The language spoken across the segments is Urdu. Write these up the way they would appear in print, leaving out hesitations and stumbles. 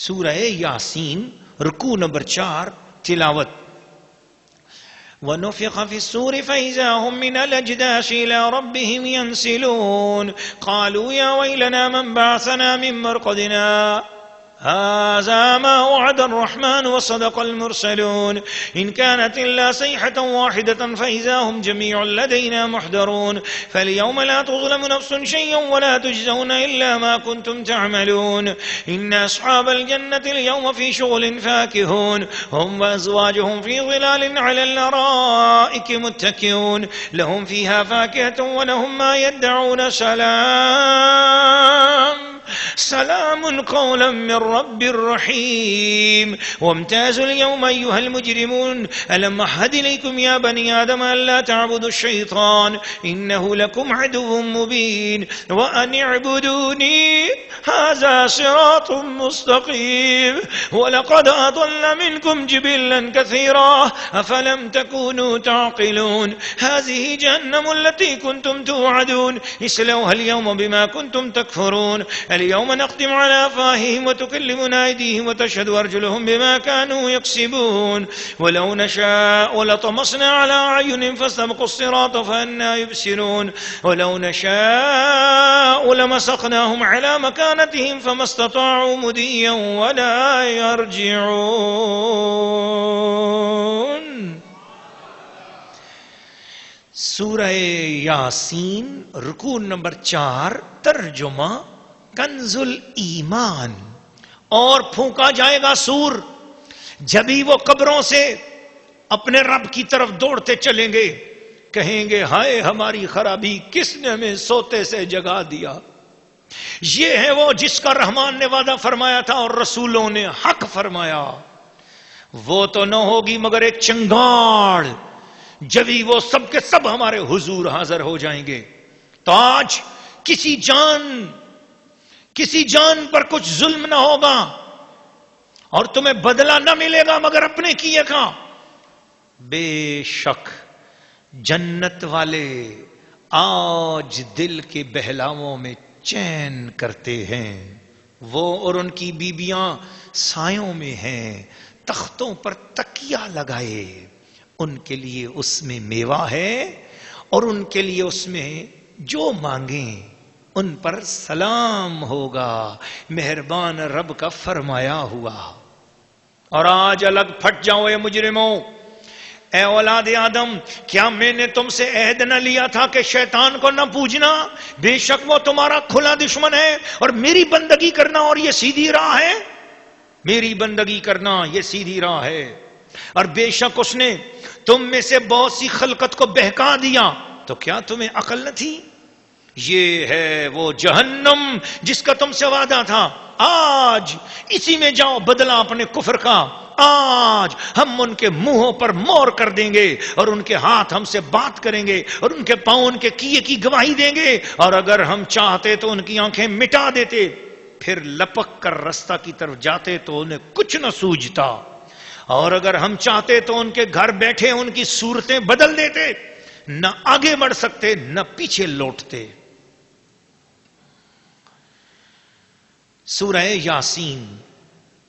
سورہ یاسین رکوع نمبر 4 تلاوت. وَنُفِخَ فِي الصُّورِ فَإِذَا هُمْ مِنَ الْأَجْدَاثِ إِلَى رَبِّهِمْ يَنْسِلُونَ قَالُوا يَا وَيْلَنَا مَنْ بَعَثَنَا مِنْ مَرْقَدِنَا هذا ما وعد الرحمن وصدق المرسلون إن كانت إلا صيحة واحدة فإذا هم جميع لدينا محضرون فاليوم لا تظلم نفس شيئا ولا تجزون إلا ما كنتم تعملون إن أصحاب الجنة اليوم في شغل فاكهون هم وأزواجهم في ظلال على الأرائك متكئون لهم فيها فاكهة ولهم ما يدعون سلام قولا من رب رحيم وامتازوا اليوم أيها المجرمون ألم أعهد إليكم يا بني آدم ألا تعبدوا الشيطان إنه لكم عدو مبين وأن اعبدوني هذا صراط مستقيم ولقد أضل منكم جبلا كثيرا أفلم تكونوا تعقلون هذه جهنم التي كنتم توعدون اصلوها اليوم بما كنتم تكفرون اليوم نختم على أفواههم وتكلمنا أيديهم وتشهد أرجلهم بما كانوا يكسبون ولو نشاء لطمسنا على أعينهم فاستبقوا الصراط فأنى يبصرون ولو نشاء لمسخناهم على مكانتهم فما استطاعوا مضيا ولا يرجعون. سورہ یاسین رکوع نمبر 4 ترجمہ کنز الایمان. اور پھونکا جائے گا سور جبھی وہ قبروں سے اپنے رب کی طرف دوڑتے چلیں گے، کہیں گے ہائے ہماری خرابی، کس نے ہمیں سوتے سے جگا دیا. یہ ہے وہ جس کا رحمان نے وعدہ فرمایا تھا اور رسولوں نے حق فرمایا. وہ تو نہ ہوگی مگر ایک چنگاڑ، جبھی وہ سب کے سب ہمارے حضور حاضر ہو جائیں گے. تو آج کسی جان پر کچھ ظلم نہ ہوگا اور تمہیں بدلہ نہ ملے گا مگر اپنے کیے کا. بے شک جنت والے آج دل کے بہلاووں میں چین کرتے ہیں. وہ اور ان کی بیبیاں سایوں میں ہیں، تختوں پر تکیہ لگائے. ان کے لیے اس میں میوہ ہے اور ان کے لیے اس میں جو مانگیں ان پر سلام ہوگا، مہربان رب کا فرمایا ہوا. اور آج الگ پھٹ جاؤ اے مجرموں، اے اولاد آدم، کیا میں نے تم سے عہد نہ لیا تھا کہ شیطان کو نہ پوجنا؟ بے شک وہ تمہارا کھلا دشمن ہے اور میری بندگی کرنا اور یہ سیدھی راہ ہے. میری بندگی کرنا یہ سیدھی راہ ہے. اور بے شک اس نے تم میں سے بہت سی خلقت کو بہکا دیا، تو کیا تمہیں عقل نہ تھی؟ یہ ہے وہ جہنم جس کا تم سے وعدہ تھا. آج اسی میں جاؤ بدلہ اپنے کفر کا. آج ہم ان کے منہوں پر مور کر دیں گے اور ان کے ہاتھ ہم سے بات کریں گے اور ان کے پاؤں ان کے کیے کی گواہی دیں گے. اور اگر ہم چاہتے تو ان کی آنکھیں مٹا دیتے، پھر لپک کر رستہ کی طرف جاتے تو انہیں کچھ نہ سوجھتا. اور اگر ہم چاہتے تو ان کے گھر بیٹھے ان کی صورتیں بدل دیتے، نہ آگے بڑھ سکتے نہ پیچھے لوٹتے. سورہ یاسین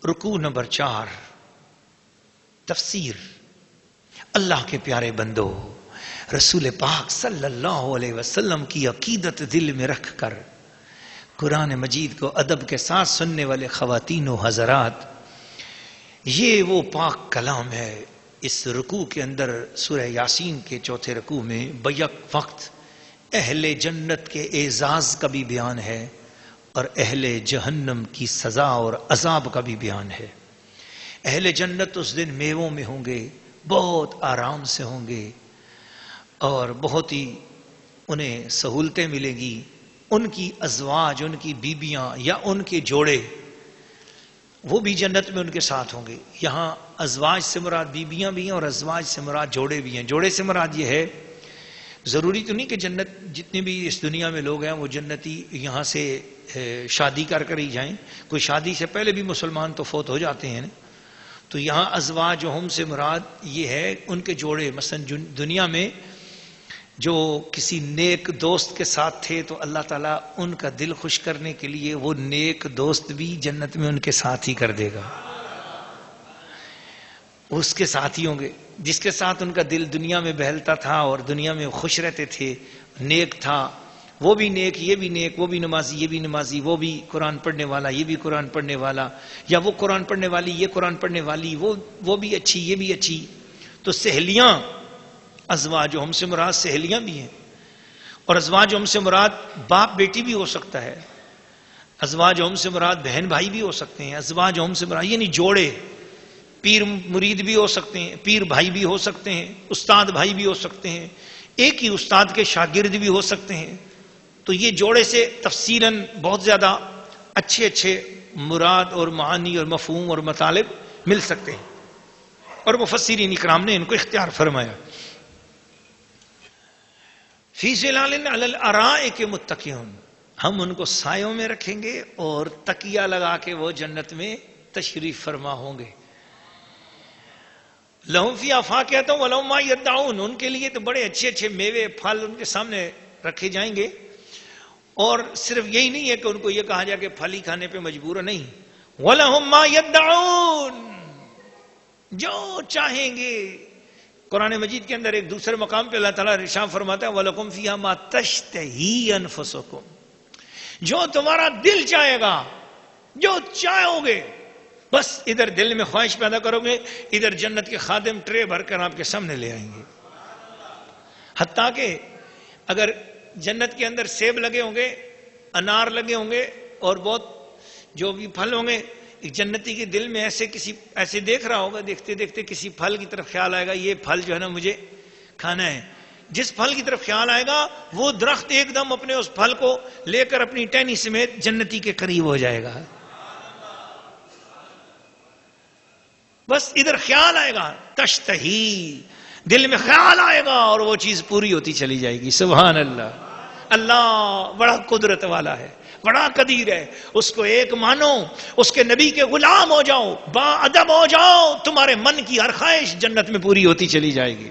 رکوع نمبر 4 تفسیر. اللہ کے پیارے بندو، رسول پاک صلی اللہ علیہ وسلم کی عقیدت دل میں رکھ کر قرآن مجید کو ادب کے ساتھ سننے والے خواتین و حضرات، یہ وہ پاک کلام ہے. اس رکوع کے اندر سورہ یاسین کے 4 رکوع میں بیک وقت اہل جنت کے اعزاز کا بھی بیان ہے اور اہل جہنم کی سزا اور عذاب کا بھی بیان ہے. اہل جنت اس دن میووں میں ہوں گے، بہت آرام سے ہوں گے اور بہت ہی انہیں سہولتیں ملیں گی. ان کی ازواج، ان کی بیبیاں یا ان کے جوڑے وہ بھی جنت میں ان کے ساتھ ہوں گے. یہاں ازواج سے مراد بیبیاں بھی ہیں اور ازواج سے مراد جوڑے بھی ہیں. جوڑے سے مراد یہ ہے، ضروری تو نہیں کہ جنت جتنے بھی اس دنیا میں لوگ ہیں وہ جنتی یہاں سے شادی کر کر ہی جائیں. کوئی شادی سے پہلے بھی مسلمان تو فوت ہو جاتے ہیں. تو یہاں ازواج ہم سے مراد یہ ہے ان کے جوڑے. مثلا دنیا میں جو کسی نیک دوست کے ساتھ تھے تو اللہ تعالیٰ ان کا دل خوش کرنے کے لیے وہ نیک دوست بھی جنت میں ان کے ساتھ ہی کر دے گا. اس کے ساتھ ہی ہوں گے جس کے ساتھ ان کا دل دنیا میں بہلتا تھا اور دنیا میں خوش رہتے تھے، نیک تھا، وہ بھی نیک یہ بھی نیک، وہ بھی نمازی یہ بھی نمازی، وہ بھی قرآن پڑھنے والا یہ بھی قرآن پڑھنے والا، یا وہ قرآن پڑھنے والی یہ قرآن پڑھنے والی، وہ بھی اچھی یہ بھی اچھی. تو سہیلیاں، ازواج ہم سے مراد سہیلیاں بھی ہیں، اور ازواج ہم سے مراد باپ بیٹی بھی ہو سکتا ہے، ازواج ہم سے مراد بہن بھائی بھی ہو سکتے ہیں، ازواج ہم سے مراد یعنی جوڑے، پیر مرید بھی ہو سکتے ہیں، پیر بھائی بھی ہو سکتے ہیں، استاد بھائی بھی ہو سکتے ہیں، ایک ہی استاد کے شاگرد بھی ہو سکتے ہیں. تو یہ جوڑے سے تفصیلاً بہت زیادہ اچھے مراد اور معانی اور مفہوم اور مطالب مل سکتے ہیں، اور مفسرین اکرام نے ان کو اختیار فرمایا. فی ظلال علی الارائک متکئون، ہم ان کو سایوں میں رکھیں گے اور تکیہ لگا کے وہ جنت میں تشریف فرما ہوں گے. لہم فیہا فاکہۃ ولہم ما یدعون، ان کے لیے تو بڑے اچھے میوے پھل ان کے سامنے رکھے جائیں گے. اور صرف یہی نہیں ہے کہ ان کو یہ کہا جائے کہ پھل ہی کھانے پہ مجبور نہیں، وَلَهُمْ مَا يَدَّعُونَ، جو چاہیں گے. قرآن مجید کے اندر ایک دوسرے مقام پہ اللہ تعالیٰ ارشاد فرماتا ہے وَلَكُمْ فِيهَا مَا تَشْتَهِي أَنفُسُكُمْ، جو تمہارا دل چاہے گا، جو چاہو گے، بس ادھر دل میں خواہش پیدا کرو گے، ادھر جنت کے خادم ٹرے بھر کر آپ کے سامنے لے آئیں گے. حتیٰ کہ اگر جنت کے اندر سیب لگے ہوں گے، انار لگے ہوں گے، اور بہت جو بھی پھل ہوں گے، ایک جنتی کے دل میں ایسے دیکھ رہا ہوگا، دیکھتے دیکھتے کسی پھل کی طرف خیال آئے گا، یہ پھل جو ہے نا مجھے کھانا ہے. جس پھل کی طرف خیال آئے گا وہ درخت ایک دم اپنے اس پھل کو لے کر اپنی ٹہنی سمیت جنتی کے قریب ہو جائے گا. بس ادھر خیال آئے گا، تشتہی، دل میں خیال آئے گا اور وہ چیز پوری ہوتی چلی جائے گی. سبحان اللہ. اللہ بڑا قدرت والا ہے، بڑا قدیر ہے. اس کو ایک مانو، اس کے نبی کے غلام ہو جاؤ، با ادب ہو جاؤ، تمہارے من کی ہر خواہش جنت میں پوری ہوتی چلی جائے گی.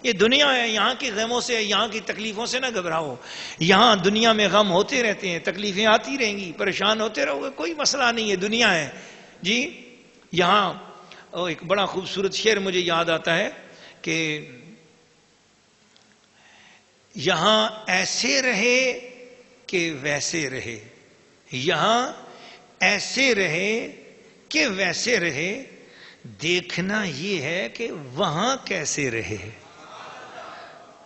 یہ دنیا ہے، یہاں کی غموں سے، یہاں کی تکلیفوں سے نہ گھبراؤ. یہاں دنیا میں غم ہوتے رہتے ہیں، تکلیفیں آتی رہیں گی، پریشان ہوتے رہو گے، کوئی مسئلہ نہیں ہے، دنیا ہے جی. یہاں ایک بڑا خوبصورت شعر مجھے یاد آتا ہے کہ یہاں ایسے رہے کہ ویسے رہے، یہاں ایسے رہے کہ ویسے رہے، دیکھنا یہ ہے کہ وہاں کیسے رہے.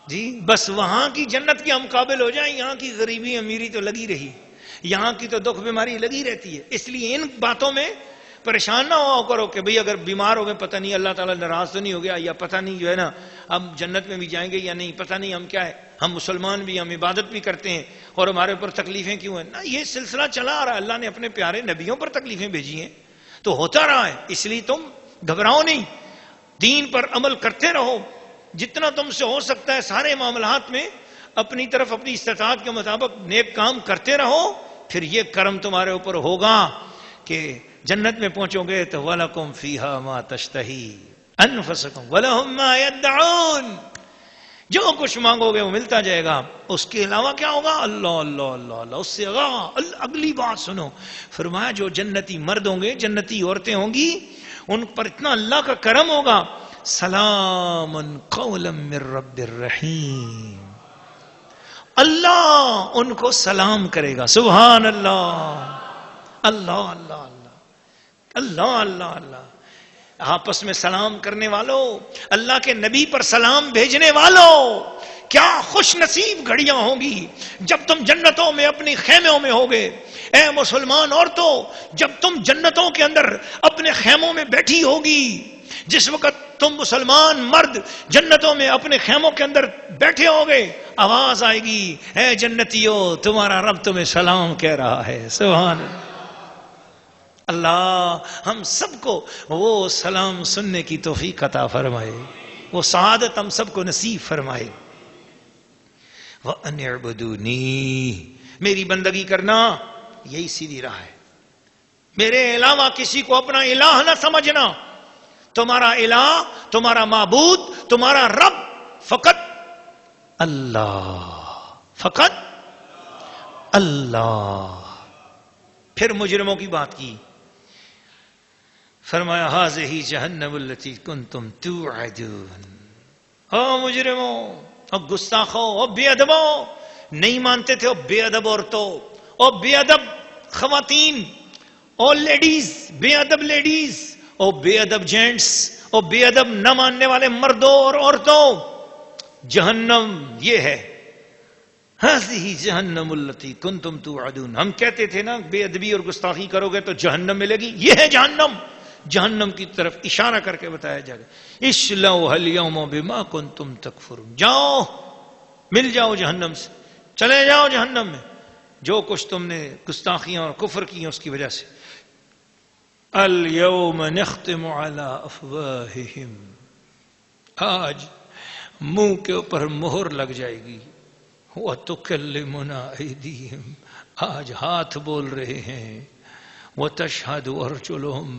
جی بس وہاں کی جنت کے ہم قابل ہو جائیں، یہاں کی غریبی امیری تو لگی رہی، یہاں کی تو دکھ بیماری لگی رہتی ہے. اس لیے ان باتوں میں پریشان نہ ہو کرو کہ بھئی اگر بیمار ہو گئے پتہ نہیں اللہ تعالیٰ ناراض تو نہیں ہو گیا، یا پتہ نہیں جو ہے نا ہم جنت میں بھی جائیں گے یا نہیں، پتہ نہیں ہم کیا ہے، ہم مسلمان بھی، ہم عبادت بھی کرتے ہیں اور ہمارے اوپر تکلیفیں کیوں ہیں. نہ، یہ سلسلہ چلا آ رہا ہے، اللہ نے اپنے پیارے نبیوں پر تکلیفیں بھیجی ہیں تو ہوتا رہا ہے. اس لیے تم گھبراؤ نہیں، دین پر عمل کرتے رہو، جتنا تم سے ہو سکتا ہے سارے معاملات میں اپنی طرف اپنی استطاعت کے مطابق نیک کام کرتے رہو. پھر یہ کرم تمہارے اوپر ہوگا کہ جنت میں پہنچو گے تو وَلَكُمْ فِيهَا مَا تَشْتَهِي أَنفُسُكُمْ وَلَهُمْ مَا يَدَّعُونَ، جو کچھ مانگو گے وہ ملتا جائے گا. اس کے علاوہ کیا ہوگا؟ اللہ اللہ اللہ اللہ. اس سے اگلی بات سنو، فرمایا جو جنتی مرد ہوں گے، جنتی عورتیں ہوں گی، ان پر اتنا اللہ کا کرم ہوگا، سلام قولا من رب الرحیم، اللہ ان کو سلام کرے گا. سبحان اللہ. اللہ اللہ اللہ اللہ اللہ اللہ. آپس میں سلام کرنے والوں، اللہ کے نبی پر سلام بھیجنے والوں، کیا خوش نصیب گھڑیاں ہوں گی جب تم جنتوں میں اپنی خیموں میں ہوگے. اے مسلمان عورتوں، جب تم جنتوں کے اندر اپنے خیموں میں بیٹھی ہوگی، جس وقت تم مسلمان مرد جنتوں میں اپنے خیموں کے اندر بیٹھے ہوگے، آواز آئے گی، اے جنتیوں تمہارا رب تمہیں سلام کہہ رہا ہے. سبحان اللہ. اللہ ہم سب کو وہ سلام سننے کی توفیق عطا فرمائے، وہ سعادت ہم سب کو نصیب فرمائے. وَأَنِ اعْبُدُونِي، میری بندگی کرنا یہی سیدھی راہ ہے. میرے علاوہ کسی کو اپنا الہ نہ سمجھنا. تمہارا الہ، تمہارا معبود، تمہارا رب فقط اللہ، فقط اللہ. پھر مجرموں کی بات کی، فرمایا ھذہ جہنم التی کنتم توعدون. او مجرموں، او گستاخوں، او بے ادبوں، نہیں مانتے تھے او بے ادب عورتوں، او بے ادب خواتین، او لیڈیز، بے ادب لیڈیز، او بے ادب جینٹس، او بے ادب نہ ماننے والے مردوں اور عورتوں. جہنم یہ ہے، ھذہ جہنم التی کنتم توعدون. ہم کہتے تھے نا بے ادبی اور گستاخی کرو گے تو جہنم ملے گی، یہ ہے جہنم. جہنم کی طرف اشارہ کر کے بتایا جائے گا، اصلوها اليوم بما کنتم تکفرون. جاؤ، مل جاؤ جہنم سے، چلے جاؤ جہنم میں، جو کچھ تم نے گستاخیاں اور کفر کی اس کی وجہ سے. اليوم نختم على افواہہم، آج منہ کے اوپر مہر لگ جائے گی. وَتُكَلِّمُنَا أَيْدِيهِمْ، آج ہاتھ بول رہے ہیں. وَتَشْهَدُ أَرْجُلُهُمْ،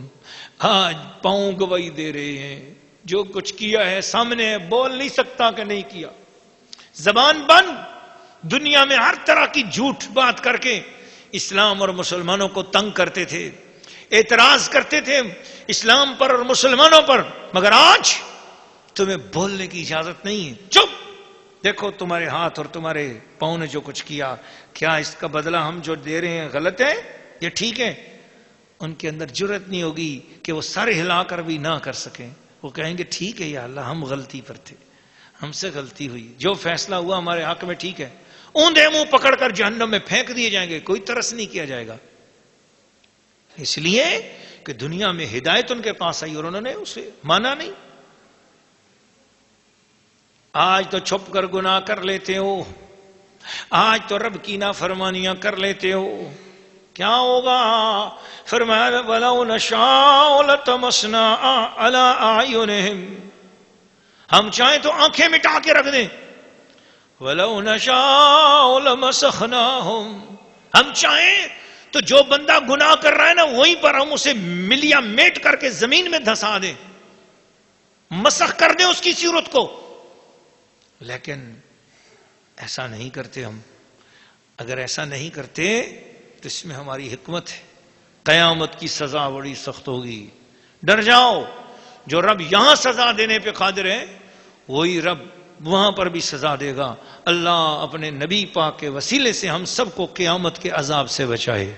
آج پاؤں گواہی دے رہے ہیں. جو کچھ کیا ہے سامنے ہے، بول نہیں سکتا کہ نہیں کیا. زبان بند، دنیا میں ہر طرح کی جھوٹ بات کر کے اسلام اور مسلمانوں کو تنگ کرتے تھے، اعتراض کرتے تھے اسلام پر اور مسلمانوں پر. مگر آج تمہیں بولنے کی اجازت نہیں ہے، چپ. دیکھو تمہارے ہاتھ اور تمہارے پاؤں نے جو کچھ کیا، کیا اس کا بدلہ ہم جو دے رہے ہیں غلط ہے یہ ٹھیک ہے؟ ان کے اندر جرأت نہیں ہوگی کہ وہ سر ہلا کر بھی نہ کر سکیں. وہ کہیں گے ٹھیک ہے یا اللہ، ہم غلطی پر تھے، ہم سے غلطی ہوئی، جو فیصلہ ہوا ہمارے حق میں ٹھیک ہے. اوندے منہ پکڑ کر جہنم میں پھینک دیے جائیں گے، کوئی ترس نہیں کیا جائے گا. اس لیے کہ دنیا میں ہدایت ان کے پاس آئی اور انہوں نے اسے مانا نہیں. آج تو چھپ کر گناہ کر لیتے ہو، آج تو رب کی نافرمانیاں کر لیتے ہو. کیا ہوگا؟ فرمایا وَلَوْ نَشَاءُ لَطَمَسْنَا عَلَىٰ أَعْيُنِهِمْ، ہم چاہیں تو آنکھیں مٹا کے رکھ دیں. وَلَوْ نَشَاءُ لَمَسَخْنَاهُمْ، ہم چاہیں تو جو بندہ گناہ کر رہا ہے نا وہیں پر ہم اسے ملیا میٹ کر کے زمین میں دھسا دیں، مسخ کر دیں اس کی صورت کو. لیکن ایسا نہیں کرتے ہم. اگر ایسا نہیں کرتے تو اس میں ہماری حکمت ہے. قیامت کی سزا بڑی سخت ہوگی. ڈر جاؤ، جو رب یہاں سزا دینے پہ قادر ہے وہی رب وہاں پر بھی سزا دے گا. اللہ اپنے نبی پاک کے وسیلے سے ہم سب کو قیامت کے عذاب سے بچائے.